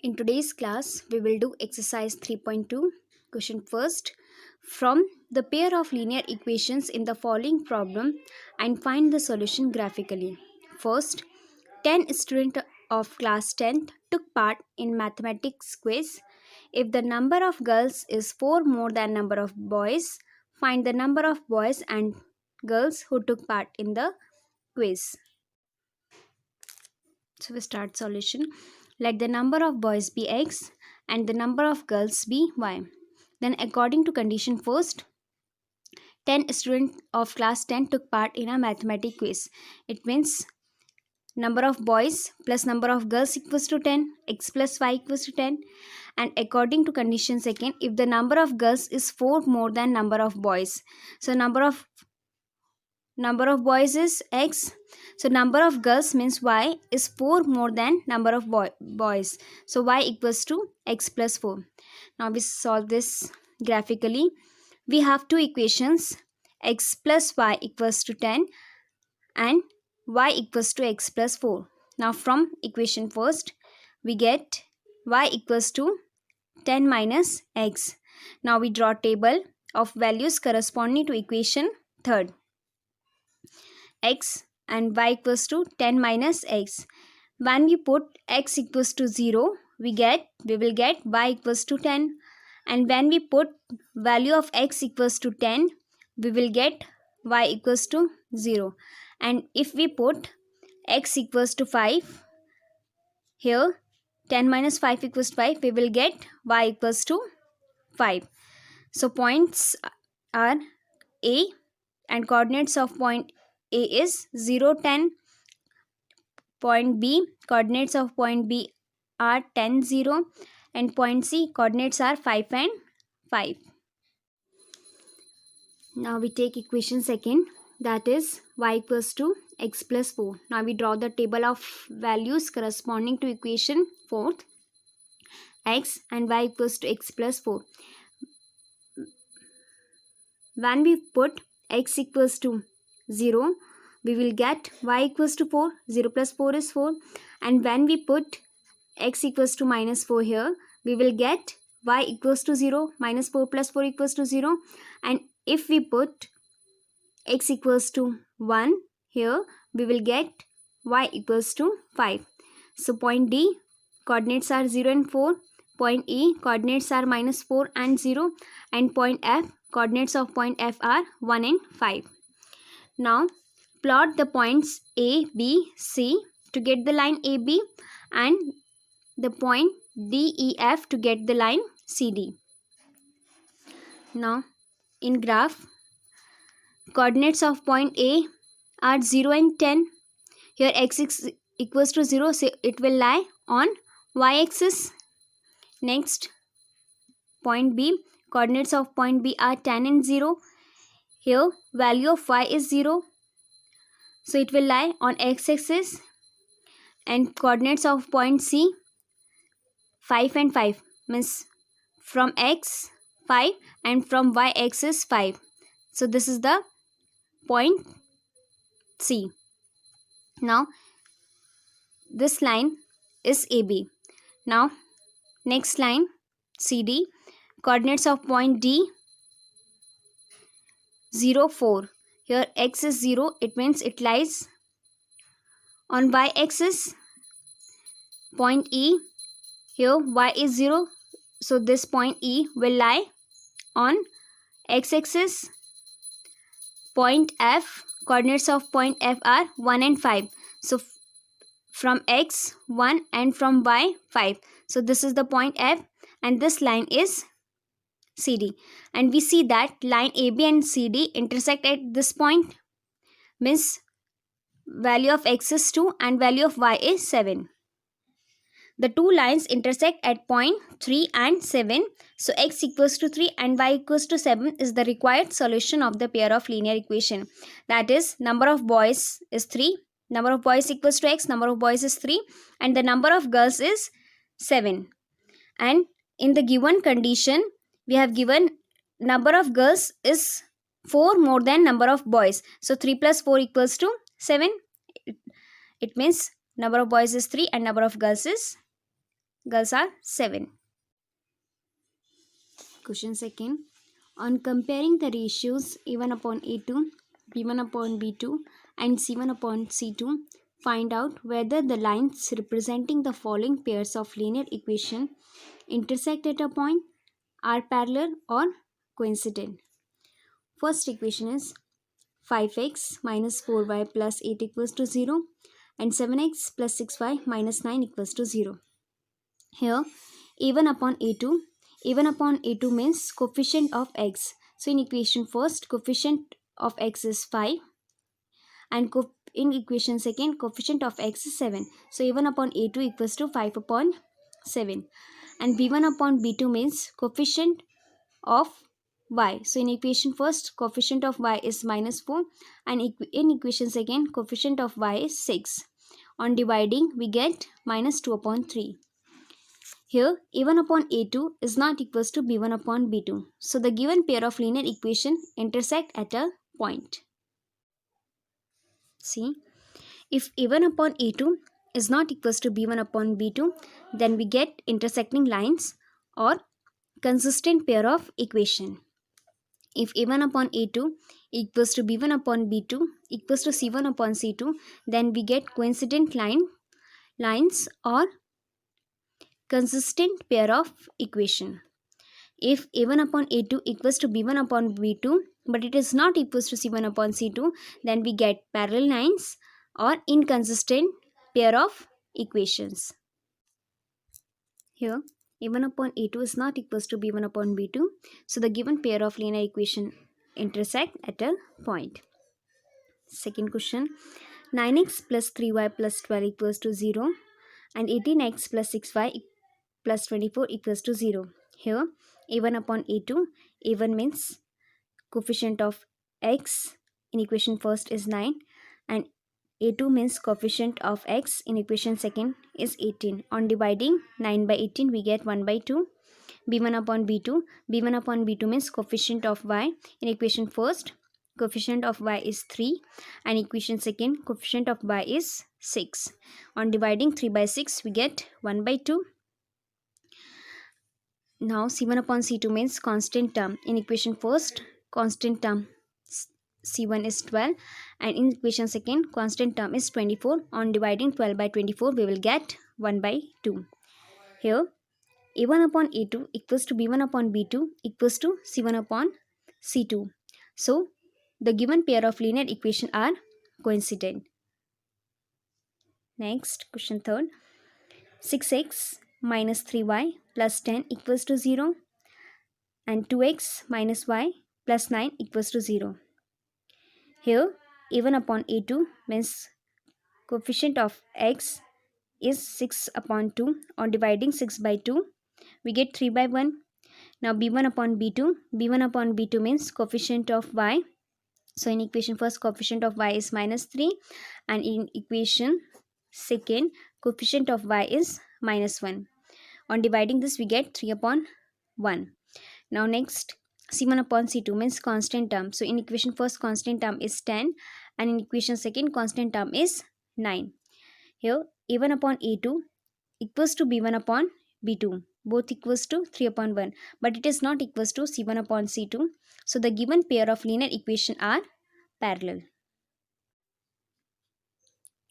In today's class, we will do exercise 3.2. Question first. From the pair of linear equations in the following problem and find the solution graphically. First, 10 students of class 10 took part in mathematics quiz. If the number of girls is 4 more than number of boys, find the number of boys and girls who took part in the quiz. So we start solution. Let the number of boys be x and the number of girls be y. Then according to condition first, 10 students of class 10 took part in a mathematics quiz. It means number of boys plus number of girls equals to 10, x plus y equals to 10. And according to condition second, if the number of girls is 4 more than number of boys. So number of boys is x, so number of girls means y is 4 more than number of boys, so y equals to x plus 4. Now we solve this graphically. We have two equations, x plus y equals to 10 and y equals to x plus 4. Now from equation first we get y equals to 10 minus x. Now we draw table of values corresponding to equation third. X and y equals to 10 minus x. When we put x equals to 0, we will get y equals to 10. And when we put value of x equals to 10, we will get y equals to 0. And if we put x equals to 5, here 10 minus 5 equals to 5, we will get y equals to 5. So points are A and coordinates of point A is 0, 10. Point B, coordinates of point B are 10, 0. And point C, coordinates are 5 and 5. Now we take equation second, that is y equals to x plus 4. Now we draw the table of values corresponding to equation fourth. X and y equals to x plus 4. When we put x equals to 0, we will get y equals to 4. 0 plus 4 is 4. And when we put x equals to minus 4 here, we will get y equals to 0. Minus 4 plus 4 equals to 0. And if we put x equals to 1 here, we will get y equals to 5. So point D, coordinates are 0 and 4. Point E, coordinates are minus 4 and 0. And point F, coordinates of point F are 1 and 5. Now plot the points A, B, C to get the line AB and the point D, E, F to get the line CD. Now in graph, coordinates of point A are 0 and 10. Here x is equals to 0, so it will lie on y-axis. Next, point B, coordinates of point B are 10 and 0. Here value of y is 0, so it will lie on x-axis. And coordinates of point C 5 and 5, means from x 5 and from y-axis 5. So this is the point C. Now this line is AB. Now next line CD, coordinates of point D 0, 4. Here x is 0, it means it lies on y-axis. Point E, here y is 0, so this point E will lie on x-axis. Point F, coordinates of point F are 1 and 5. So from x 1 and from y 5. So this is the point F and this line is CD. And we see that line AB and CD intersect at this point, means value of x is 2 and value of y is 7. The two lines intersect at point 3 and 7. So x equals to 3 and y equals to 7 is the required solution of the pair of linear equation. That is, number of boys is 3. Number of boys equals to x, number of boys is 3 and the number of girls is 7. And in the given condition, we have given number of girls is 4 more than number of boys. So 3 plus 4 equals to 7. It means number of boys is 3 and number of girls is Girls are 7. Question second. On comparing the ratios A1 upon A2, B1 upon B2 and C1 upon C2, find out whether the lines representing the following pairs of linear equation intersect at a point, are parallel or coincident. First equation is 5x minus 4y plus 8 equals to 0 and 7x plus 6y minus 9 equals to 0. Here A1 upon A2, A1 upon A2 means coefficient of x. So in equation first, coefficient of x is 5 and in equation second, coefficient of x is 7. So A1 upon A2 equals to 5 upon 7. And B1 upon B2 means coefficient of y. So in equation first, coefficient of y is minus 4 and in equation second, coefficient of y is 6. On dividing, we get minus 2 upon 3. Here, A1 upon A2 is not equals to B1 upon B2. So the given pair of linear equation intersect at a point. See, if A1 upon A2 is not equals to B1 upon B2, then we get intersecting lines or consistent pair of equation. If A1 upon A2 equals to B1 upon B2 equals to C1 upon C2, then we get coincident lines or consistent pair of equation. If A1 upon A2 equals to B1 upon B2 but it is not equals to C1 upon C2, then we get parallel lines or inconsistent pair of equations. Here A1 upon A2 is not equals to B1 upon B2, so the given pair of linear equation intersect at a point. Second question, 9x plus 3y plus 12 equals to 0 and 18x plus 6y plus 24 equals to 0. Here A1 upon A2, A1 means coefficient of x in equation first is 9 and A2 means coefficient of x in equation second is 18. On dividing 9 by 18 we get 1 by 2. B1 upon B2, B1 upon B2 means coefficient of y in equation first, coefficient of y is 3 and equation second, coefficient of y is 6. On dividing 3 by 6 we get 1 by 2. Now C1 upon C2 means constant term. In equation first, constant term C1 is 12 and in equation second, constant term is 24. On dividing 12 by 24 we will get 1 by 2. Here A1 upon A2 equals to B1 upon B2 equals to C1 upon C2. So the given pair of linear equation are coincident. Next question third, 6x minus 3y plus 10 equals to 0 and 2x minus y plus 9 equals to 0. Here A1 upon A2 means coefficient of x is 6 upon 2. On dividing 6 by 2 we get 3 by 1. Now B1 upon B2, B1 upon B2 means coefficient of y. So in equation first, coefficient of y is minus 3 and in equation second, coefficient of y is minus 1. On dividing this we get 3 upon 1. Now next, C1 upon C2 means constant term. So in equation first, constant term is 10 and in equation second, constant term is 9. Here A1 upon A2 equals to B1 upon B2, both equals to 3 upon 1, but it is not equals to C1 upon C2. So the given pair of linear equation are parallel.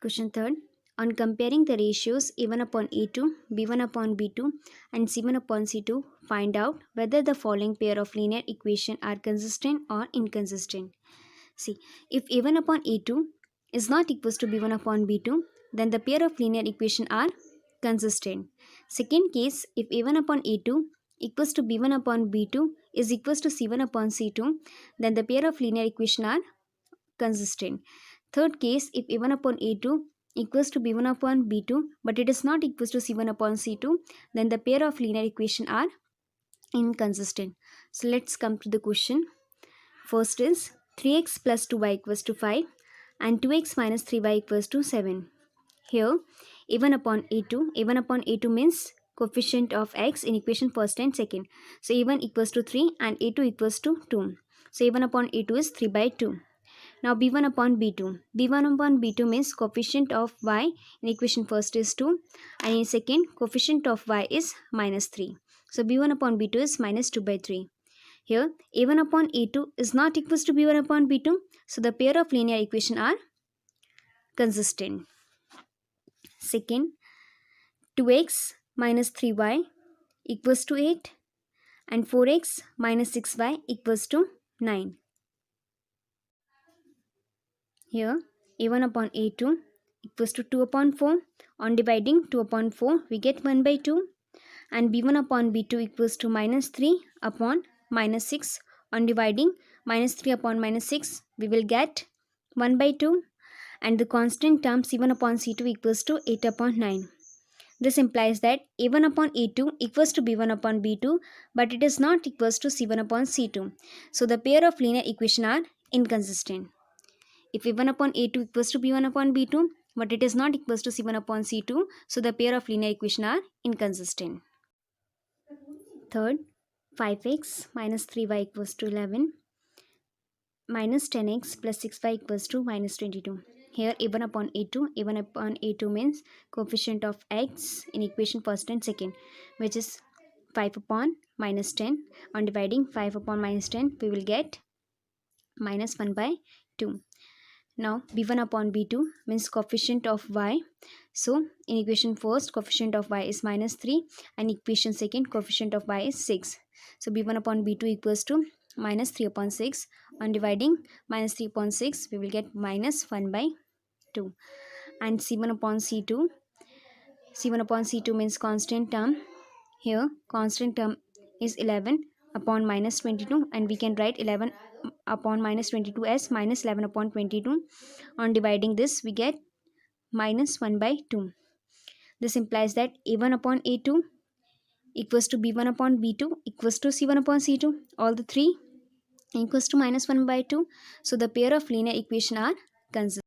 Question third, on comparing the ratios A1 upon A2, B1 upon B2 and C1 upon C2, find out whether the following pair of linear equation are consistent or inconsistent. See, if A1 upon A2 is not equals to B1 upon B2, then the pair of linear equation are consistent. Second case, if A1 upon A2 equals to B1 upon B2 is equals to C1 upon C2, then the pair of linear equation are consistent. Third case, if A1 upon A2 equals to B1 upon B2 but it is not equals to C1 upon C2, then the pair of linear equation are inconsistent. So let's come to the question. First is 3x plus 2y equals to 5 and 2x minus 3y equals to 7. Here A1 upon A2 means coefficient of x in equation first and second. So A1 equals to 3 and A2 equals to 2. So A1 upon A2 is 3 by 2. Now b1 upon b2. b1 upon b2 means coefficient of y in equation first is 2 and in second coefficient of y is minus 3. So b1 upon b2 is minus 2 by 3. Here a1 upon a2 is not equals to b1 upon b2. So the pair of linear equation are consistent. Second, 2x minus 3y equals to 8 and 4x minus 6y equals to 9. Here a1 upon a2 equals to 2 upon 4. On dividing 2 upon 4 we get 1 by 2 and b1 upon b2 equals to minus 3 upon minus 6. On dividing minus 3 upon minus 6 we will get 1 by 2 and the constant term c1 upon c2 equals to 8 upon 9. This implies that a1 upon a2 equals to b1 upon b2 but it is not equals to c1 upon c2. So the pair of linear equation are inconsistent. If a1 upon a2 equals to b1 upon b2 but it is not equals to c1 upon c2, so the pair of linear equation are inconsistent. Third, 5x minus 3y equals to 11 minus 10x plus 6y equals to minus 22. Here a1 upon a2 means coefficient of x in equation first and second, which is 5 upon minus 10. On dividing 5 upon minus 10 we will get minus 1 by 2. Now b1 upon b2 means coefficient of y. So in equation first coefficient of y is minus 3 and equation second coefficient of y is 6. So b1 upon b2 equals to minus 3 upon 6. On dividing minus 3 upon 6 we will get minus 1 by 2. And c1 upon c2 means constant term. Here constant term is 11 upon minus 22 and we can write 11 upon minus 22 as minus 11 upon 22. On dividing this we get minus 1 by 2. This implies that a1 upon a2 equals to b1 upon b2 equals to c1 upon c2. All the three equals to minus 1 by 2. So the pair of linear equation are consistent.